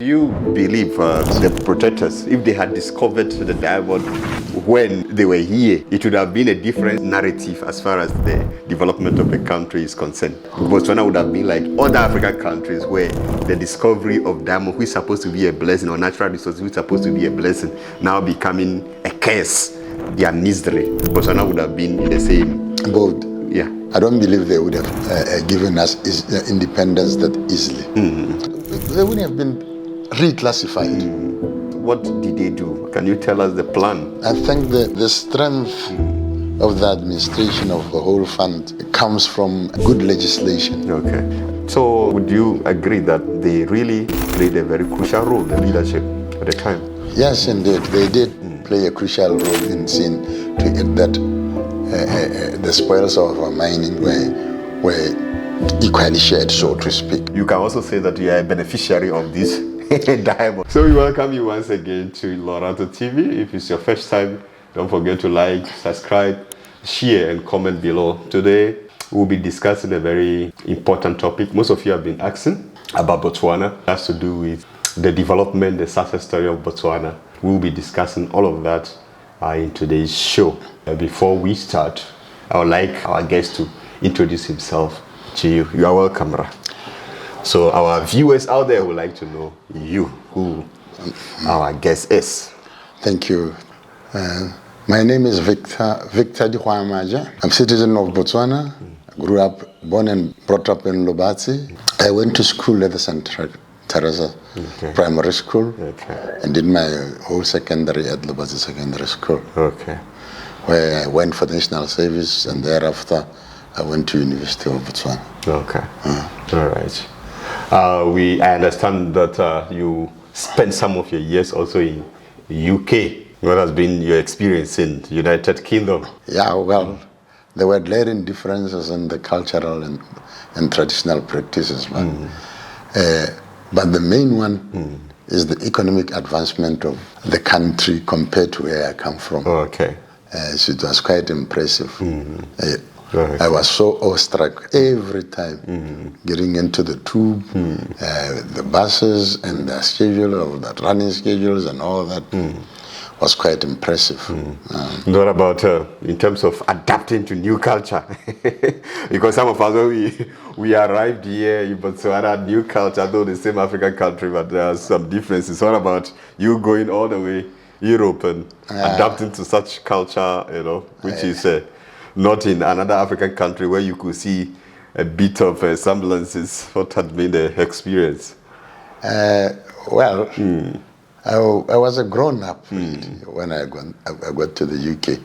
you believe the protectors, if they had discovered the diamond when they were here, it would have been a different narrative as far as the development of the country is concerned? Botswana would have been like other African countries where the discovery of diamond, which is supposed to be a blessing, or natural resources, which is supposed to be a blessing, now becoming a curse, their misery. Botswana would have been in the same boat. Yeah. I don't believe they would have given us independence that easily. They wouldn't have been reclassified. What did they do? Can you tell us the plan? I think the strength of the administration of the whole fund comes from good legislation. Okay. So would you agree that they really played a very crucial role, the leadership at the time? Yes, indeed. They did play a crucial role in seeing to it that the spoils of our mining were equally shared, so to speak. You can also say that you are a beneficiary of this diamond. So we welcome you once again to Lorato TV. If it's your first time, don't forget to like, subscribe, share, and comment below. Today, we'll be discussing a very important topic. Most of you have been asking about Botswana. It has to do with the development, the success story of Botswana. We'll be discussing all of that in today's show. Before we start, I would like our guest to introduce himself to you. You are welcome, Ra. So our viewers out there would like to know you, who our guest is. Thank you. My name is Victor Dihwamaja. I'm a citizen of Botswana. I grew up, born and brought up in Lobati. I went to school at the Central Teresa Primary School and did my whole secondary at Lobati Secondary School. Where I went for the national service, and thereafter I went to University of Botswana. All right. I understand that you spent some of your years also in the UK. What has been your experience in the United Kingdom? Yeah, well, there were glaring differences in the cultural and traditional practices, but the main one is the economic advancement of the country compared to where I come from. So it was quite impressive. I was so awestruck every time getting into the tube, the buses and the schedule of the running schedules and all that was quite impressive. What about in terms of adapting to new culture? Because some of us, when we arrived here in Botswana, new culture, though the same African country, but there are some differences. What about you going all the way Europe and adapting to such culture, which is not in another African country where you could see a bit of semblances? What had been the experience? Well, I was a grown-up when I got to the UK.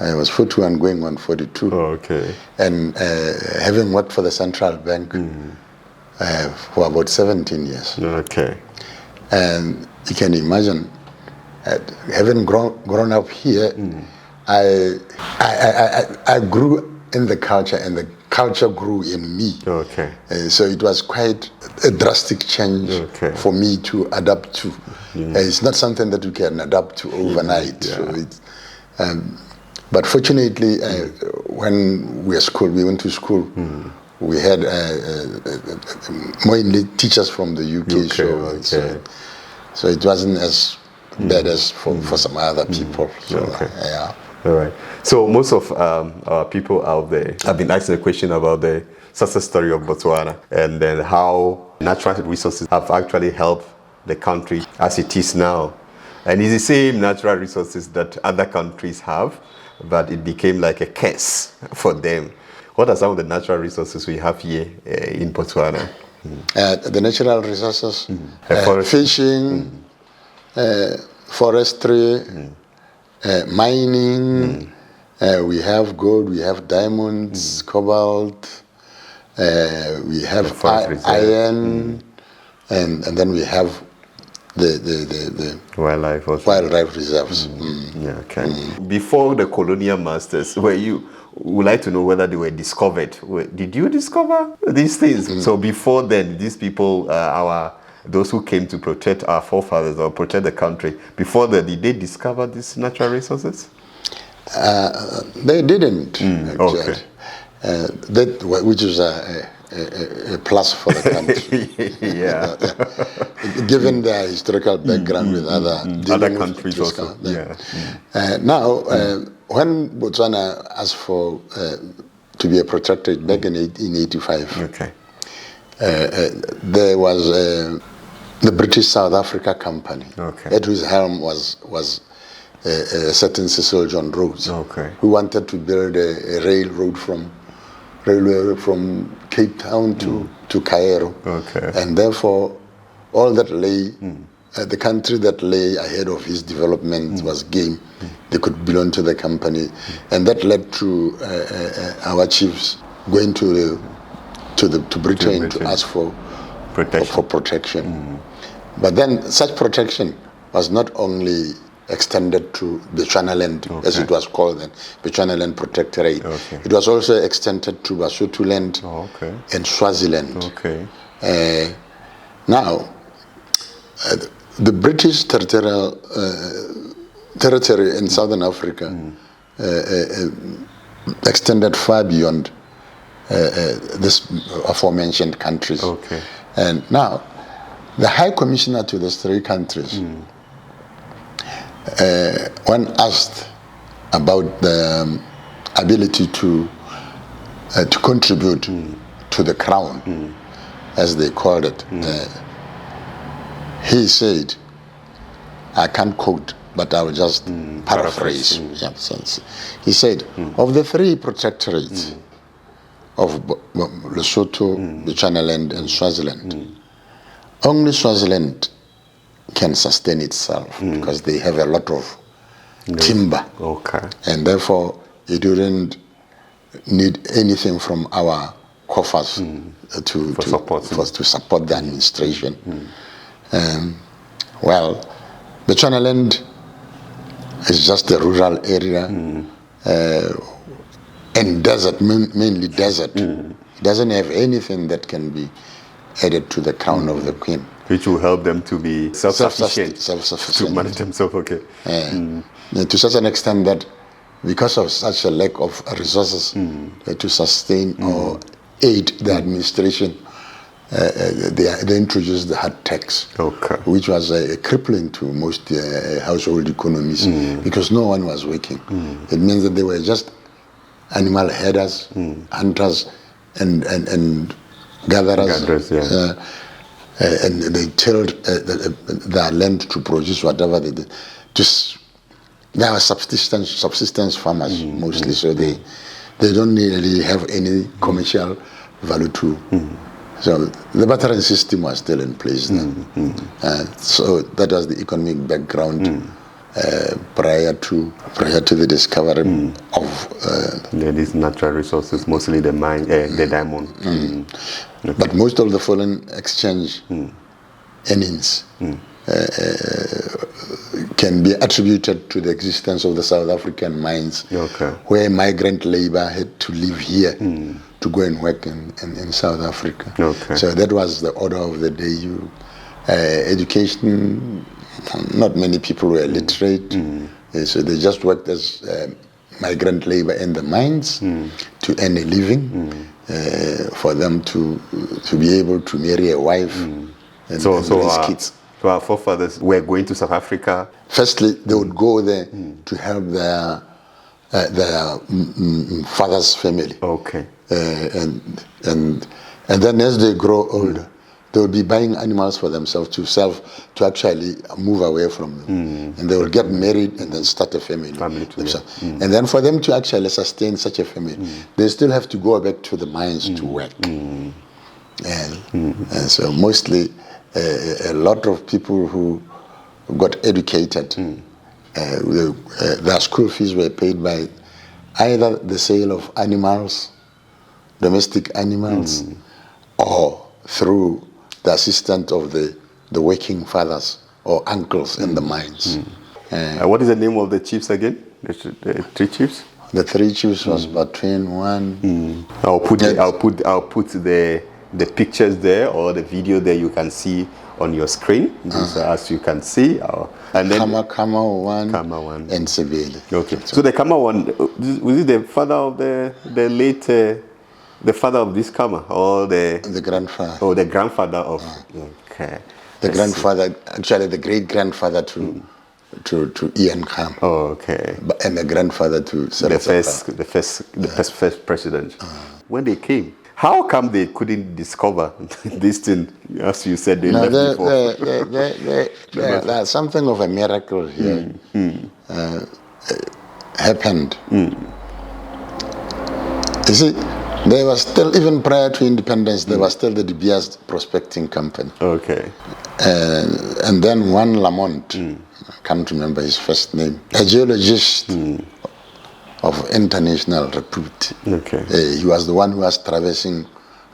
I was 41 going on 42. And having worked for the central bank for about 17 years. And you can imagine, having grown up here, I grew in the culture, and the culture grew in me. So it was quite a drastic change for me to adapt to. It's not something that you can adapt to overnight. So but fortunately, when we went to school, we had mainly teachers from the UK. So it wasn't as bad as for some other people. All right. So most of our people out there have been asking a question about the success story of Botswana, and then how natural resources have actually helped the country as it is now. And it's the same natural resources that other countries have, but it became like a curse for them. What are some of the natural resources we have here in Botswana? The natural resources, fishing, forestry, mining, we have gold, we have diamonds, cobalt, we have iron, and then we have the wildlife reserves. Before the colonial masters, would like to know whether they were discovered. Did you discover these things? So before then, these people, those who came to protect our forefathers or protect the country, before that, did they discover these natural resources? They didn't, actually. Which is a a plus for the country. Yeah. Given their historical background with other countries also. Yeah. Now, when Botswana asked for to be a protectorate back in 1885, Okay. there was the British South Africa Company, at whose helm was a certain Cecil John Rhodes, who wanted to build a railway from Cape Town to Cairo, and therefore all that lay, the country that lay ahead of his development was game. They could belong to the company, and that led to our chiefs going to Britain to ask for protection. But then such protection was not only extended to Debswana land, as it was called then, Debswana land Protectorate. It was also extended to Basotho land and Swaziland. Now, the British territory in Southern Africa extended far beyond this aforementioned countries. And now, the High Commissioner to these three countries, when asked about the ability to contribute to the crown, as they called it, he said, I can't quote, but I will just paraphrase. He said, of the three protectorates of Lesotho, Bechuanaland, and Swaziland, only Swaziland can sustain itself because they have a lot of timber, and therefore it wouldn't need anything from our coffers to support the administration. Well, Bechuanaland is just a rural area and desert, mainly desert. It doesn't have anything that can be added to the crown of the queen. Which will help them to be self-sufficient. To manage themselves, to such an extent that because of such a lack of resources to sustain or aid the administration, they introduced the hard tax, which was crippling to most household economies because no one was working. It means that they were just animal herders, hunters, and gatherers. And they tilled their land to produce whatever they did. They are subsistence farmers mostly, so they don't really have any commercial value to. So the bartering system was still in place then. So that was the economic background prior to the discovery of these natural resources, mostly the mine, the diamond. But most of the foreign exchange earnings can be attributed to the existence of the South African mines, where migrant labor had to live here to go and work in South Africa. So that was the order of the day. Education, not many people were literate, so they just worked as migrant labor in the mines to earn a living, for them to be able to marry a wife and raise kids. So our forefathers were going to South Africa. Firstly, they would go there to help their father's family. And then as they grow older, they will be buying animals for themselves to actually move away from them. And they will get married and then start a family themselves. And then for them to actually sustain such a family, they still have to go back to the mines to work. And so mostly a lot of people who got educated, their school fees were paid by either the sale of animals, domestic animals, or through the assistance of the working fathers or uncles in the mines. What is the name of the chiefs again? The three chiefs? The three chiefs was between one. I'll put the pictures there or the video there you can see on your screen, as you can see. And then Khama one, and Sebele. So the Khama one, was it the father of the late The father of this Khama, or The grandfather. Oh, the grandfather of. Okay. The grandfather, actually the great grandfather to Ian Khama. Oh, okay. And the grandfather to Seretse Khama. The first president. When they came, how come they couldn't discover this thing? As you said, they left before. There's something of a miracle here happened. You see, there was still, even prior to independence, there was still the De Beers Prospecting Company. Okay. And then one Lamont, I can't remember his first name, a geologist of international repute. Okay. He was the one who was traversing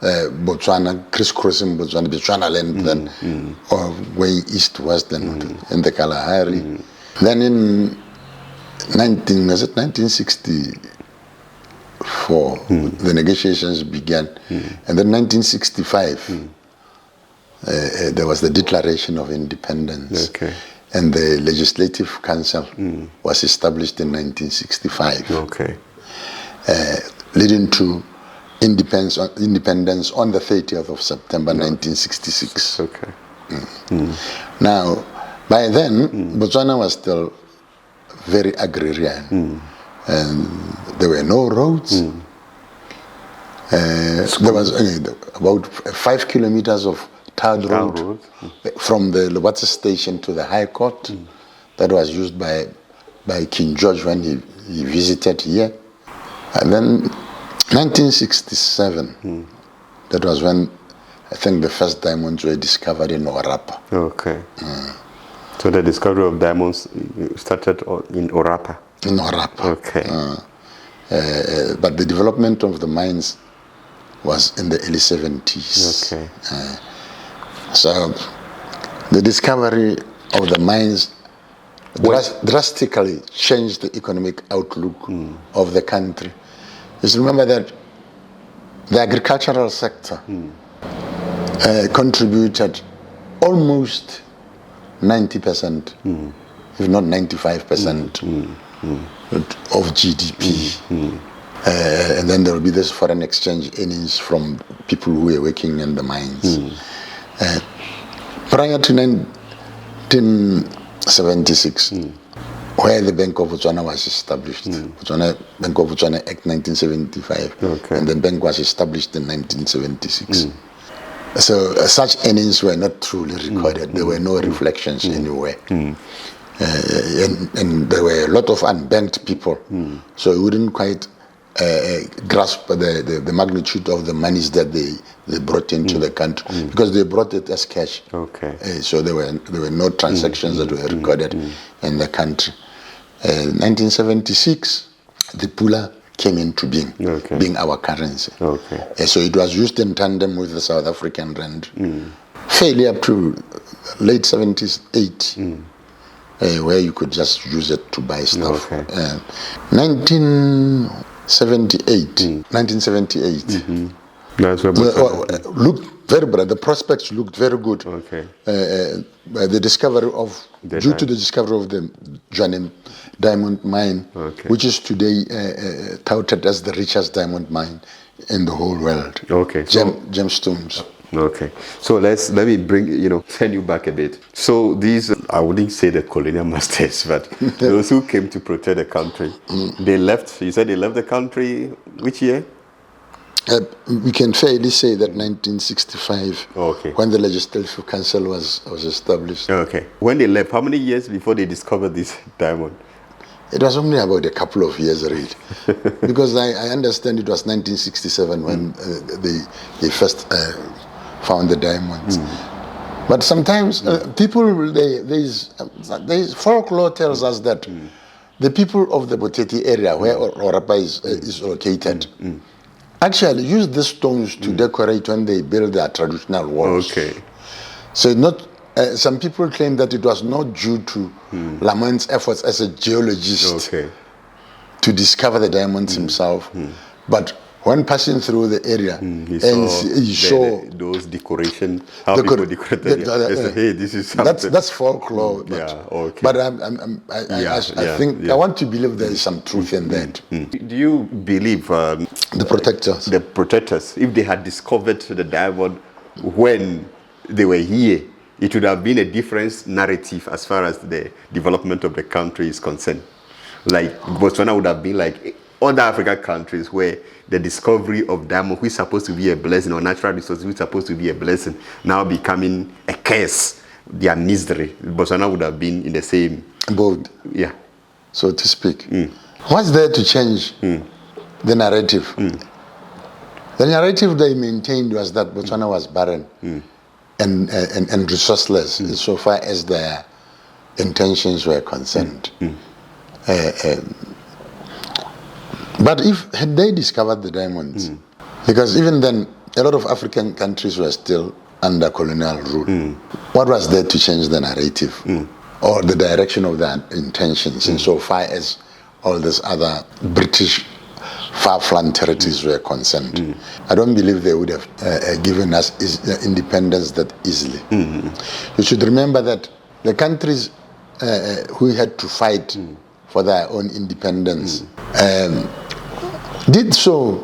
Botswana, crisscrossing Botswana land, then or going east-west in the Kalahari. Then in 1964, the negotiations began. And then 1965, there was the Declaration of Independence. Okay. And the Legislative Council was established in 1965. Okay. Leading to independence on the 30th of September 1966. Okay. Now, by then, Botswana was still very agrarian. And there were no roads. There was about 5 kilometers of tarred road from the Lobatse station to the High Court. That was used by King George when he visited here. And then 1967, that was when I think the first diamonds were discovered in Orapa. Okay. So the discovery of diamonds started in Orapa. In Orapa. Okay. But the development of the mines was in the early 70s. Okay. So the discovery of the mines drastically changed the economic outlook of the country. Just remember that the agricultural sector contributed almost 90%, if not 95% of GDP. And then there will be this foreign exchange earnings from people who were working in the mines. Prior to 1976, where the Bank of Botswana was established, Bank of Botswana Act 1975, and the bank was established in 1976. So such earnings were not truly recorded. There were no reflections anywhere. And there were a lot of unbanked people, so we wouldn't quite grasp the magnitude of the monies that they brought into the country, because they brought it as cash. Okay. So there were no transactions that were recorded in the country. 1976, the Pula came into being, being our currency. Okay. So it was used in tandem with the South African rand, fairly up to late 70s, 80. Where you could just use it to buy stuff. 1978. That's where looked very bright. The prospects looked very good. The discovery of, due to the discovery of the Debswana diamond mine, which is today touted as the richest diamond mine in the whole world. Gemstones. Okay, so let me bring, turn you back a bit. So these, I wouldn't say the colonial masters, but those who came to protect the country, they left, you said they left the country, which year? We can fairly say that 1965, when the Legislative Council was established. Okay, when they left, how many years before they discovered this diamond? It was only about a couple of years, really, because I understand it was 1967 when they first found the diamonds. But sometimes people, there's folklore tells us that the people of the Boteti area where Orapa is located actually use these stones to decorate when they build their traditional walls. So not some people claim that it was not due to Lamont's efforts as a geologist to discover the diamonds himself, but when passing through the area, he saw those decoration, how people decorated it. They say, hey, this is something. That's folklore. But I think I want to believe there is some truth in that. Do you believe the protectors, if they had discovered the diamond when they were here, it would have been a different narrative as far as the development of the country is concerned? Like Botswana would have been like other African countries where the discovery of diamond, which is supposed to be a blessing, or natural resources, which is supposed to be a blessing, now becoming a curse, their misery. Botswana would have been in the same boat, so to speak. What's there to change the narrative? The narrative they maintained was that Botswana was barren and resourceless so far as their intentions were concerned. But had they discovered the diamonds, because even then a lot of African countries were still under colonial rule, what was there to change the narrative or the direction of their intentions insofar as all these other British far-flung territories were concerned? I don't believe they would have given us independence that easily. You should remember that the countries who had to fight for their own independence did so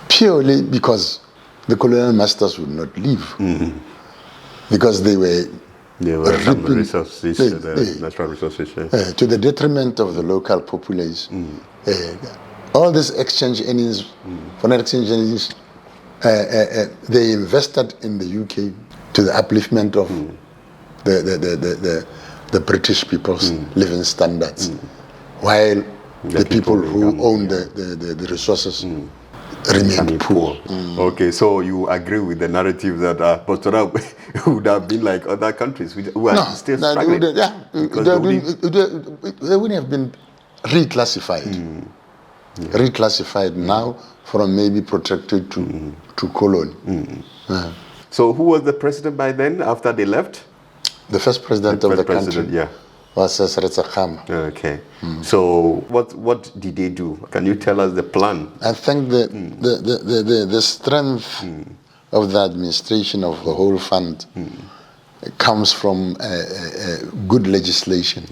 purely because the colonial masters would not leave, because they were reaping resources, natural resources, to the detriment of the local populace. All these exchange earnings, foreign exchange earnings, they invested in the UK to the upliftment of the British people's living standards, while the people who own the resources remained poor. Okay, so you agree with the narrative that Botswana would have been like other countries who are still struggling? They wouldn't have been reclassified. Reclassified now from maybe Protectorate to colony. So who was the president by then after they left? The first president of the country was Seretse Khama. Okay. So what did they do? Can you tell us the plan? I think the strength of the administration of the whole fund comes from good legislation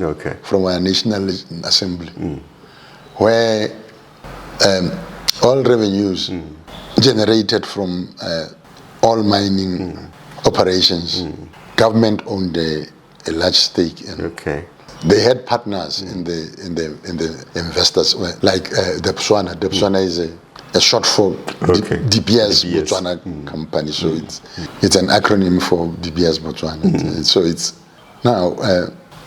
from our National Assembly, where all revenues generated from all mining operations, government owned a large stake in. They had partners in the investors, like Debswana. Debswana is a short for DBS Botswana company, so it's an acronym for DBS Botswana. So it's now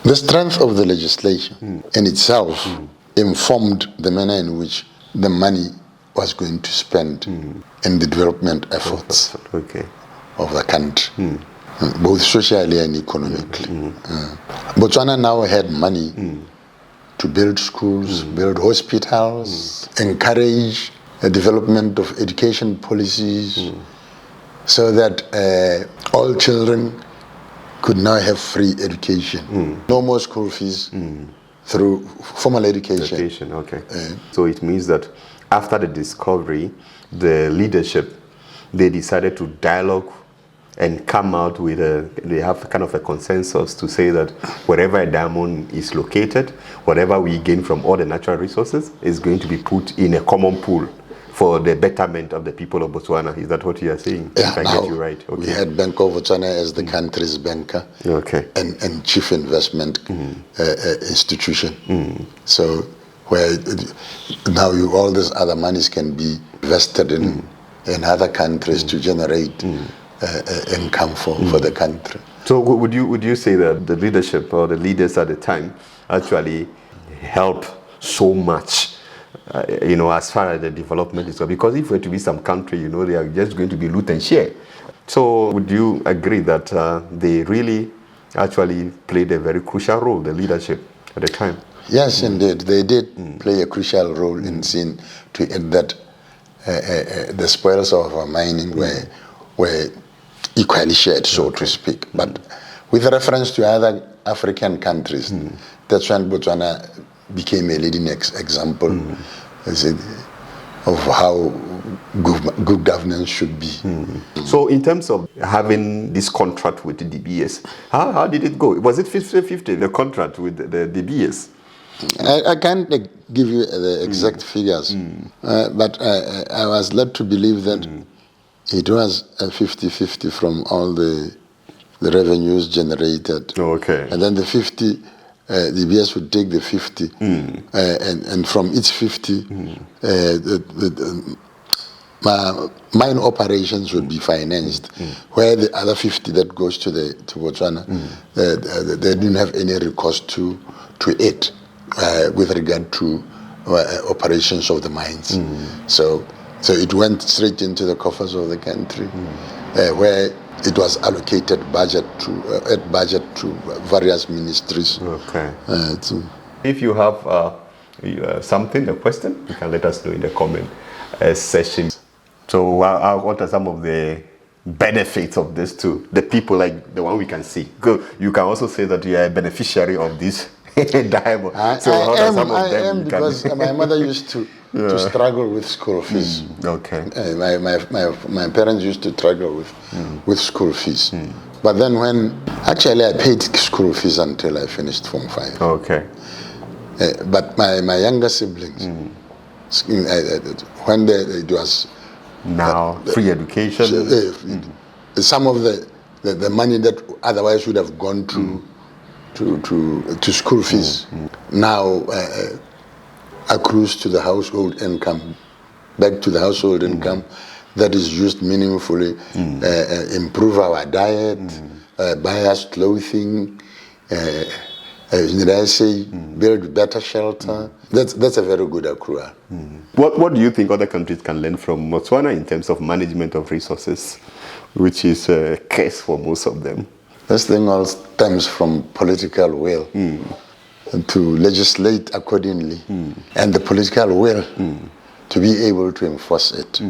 the strength of the legislation in itself informed the manner in which the money was going to spend in the development efforts of the country, both socially and economically. Botswana now had money to build schools, build hospitals, encourage the development of education policies, so that all children could now have free education. No more school fees through formal education. So it means that after the discovery, the leadership, they decided to dialogue and come out with they have kind of a consensus to say that wherever a diamond is located, whatever we gain from all the natural resources is going to be put in a common pool for the betterment of the people of Botswana. Is that what you are saying? Yeah, if I get you right. We had Bank of Botswana as the country's banker and chief investment institution. So where now all these other monies can be invested in other countries to generate income for the country. So would you say that the leadership or the leaders at the time actually help so much, as far as the development is concerned? Because if it were to be some country, they are just going to be loot and share. So would you agree that they really actually played a very crucial role, the leadership at the time? Yes, indeed. They did play a crucial role in seeing to it that the spoils of our mining were equally shared, so to speak. But with reference to other African countries, that's when Botswana became a leading example of how good governance should be. So in terms of having this contract with the DBS, how did it go? Was it 50-50, the contract with the DBS? I can't give you the exact figures, but I was led to believe that it was a 50-50 from all the revenues generated. Okay. And then the 50, DBS would take the 50, and from each 50, mine operations would be financed, where the other 50 that goes to Botswana, they didn't have any recourse to it with regard to operations of the mines. So it went straight into the coffers of the country, where it was allocated budget to various ministries. Okay. If you have a question, you can let us know in the comment section. So what are some of the benefits of this to the people, like the one we can see? You can also say that you are a beneficiary of this diamond. I am because my mother used to struggle with school fees. Okay. My parents used to struggle with school fees. But then actually I paid school fees until I finished Form 5. Okay. But my younger siblings, when it was now free education, some of the money that otherwise would have gone to school fees now accrues to the household income, back to the household income that is used meaningfully, improve our diet, buy us clothing, build better shelter. That's a very good accrual. What do you think other countries can learn from Botswana in terms of management of resources, which is a case for most of them? This thing all stems from political will to legislate accordingly, and the political will to be able to enforce it.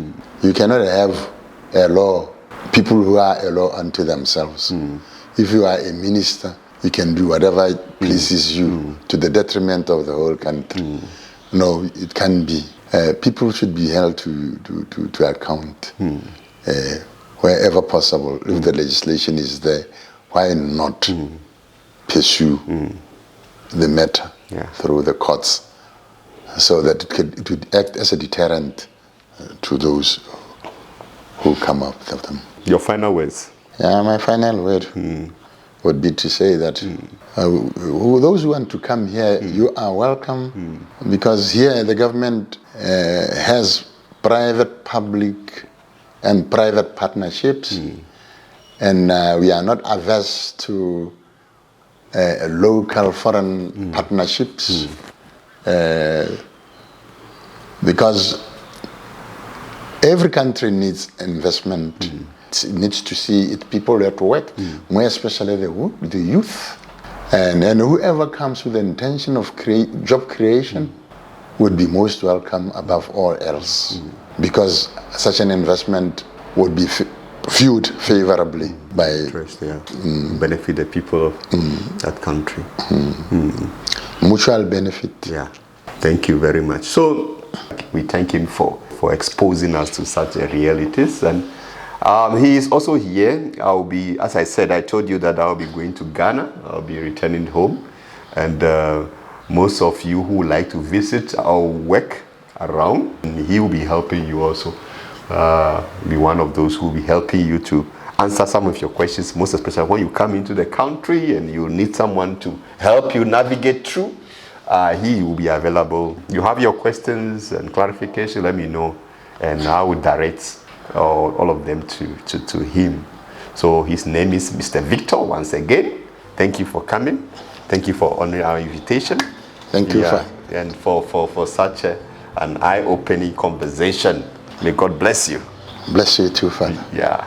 You cannot have a law, people who are a law unto themselves. If you are a minister, you can do whatever it pleases you to the detriment of the whole country. No, it can't be. People should be held to account wherever possible. If the legislation is there, why not pursue the matter through the courts so that it would act as a deterrent to those who come up with them. Your final words? My final word would be to say that those who want to come here, you are welcome, because here the government has private, public, and private partnerships, and we are not averse to local foreign partnerships, because every country needs investment. It needs to see its people at work, more especially the youth. And whoever comes with the intention of job creation would be most welcome above all else, because such an investment would be viewed favorably by benefit the people of that country. Mutual benefit. Yeah. Thank you very much. So we thank him for exposing us to such realities, and he is also here. I'll be, as I said, I told you that I'll be going to Ghana. I'll be returning home, and most of you who would like to visit our work around, and he will be helping you also. Be one of those who will be helping you to answer some of your questions, most especially when you come into the country and you need someone to help you navigate through. He will be available. You have your questions and clarification, let me know, and I will direct all of them to him. So his name is Mr. Victor. Once again, thank you for coming. Thank you for honoring our invitation. Thank you, and for such an eye-opening conversation. May God bless you. Bless you too, Father. Yeah.